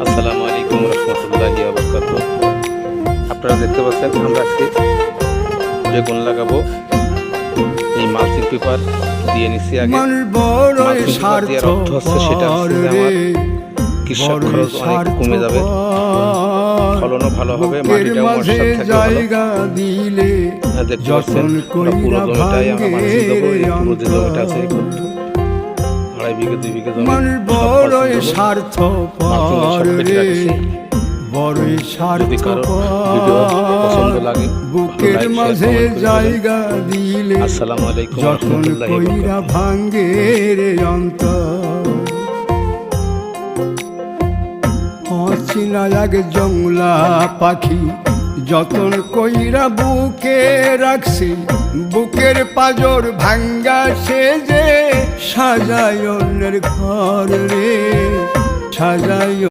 আসসালামু আলাইকুম রহমতুল্লাহি ওয়া বারাকাতুহু। আপনারা দেখতে পাচ্ছেন আমরা আজকে বেগুন লাগাবো। এই মালচিং পেপার দিয়ে নিচ্ছি। আগে মালচিং পেপার দেওয়ার অর্থ হচ্ছে সেটা হচ্ছে যে আমার কৃষক খরচ অনেক কমে যাবে, ফলনও ভালো হবে, মাটিটাও মশার থাকবে ভালো। দেখতে পাচ্ছেন পুরো জমিটাই আমরা মালচিং দেবো। এই পুরো যে জমিটা আছে 2.5 বিঘা 2 বিঘা জমি যদি কারো ভিডিও পছন্দ লাগে বুকের মাঝে জায়গা দিলে আসসালামু আলাইকুম যতন কইরা ভাঙ্গে রে অন্তর। অচিনা এক জংলা পাখি যতন কইরা বুকে রাখছি, বুকের পাজর ভাঙ্গা সে যে সাজায় অন্যের ঘর রে, সাজায়।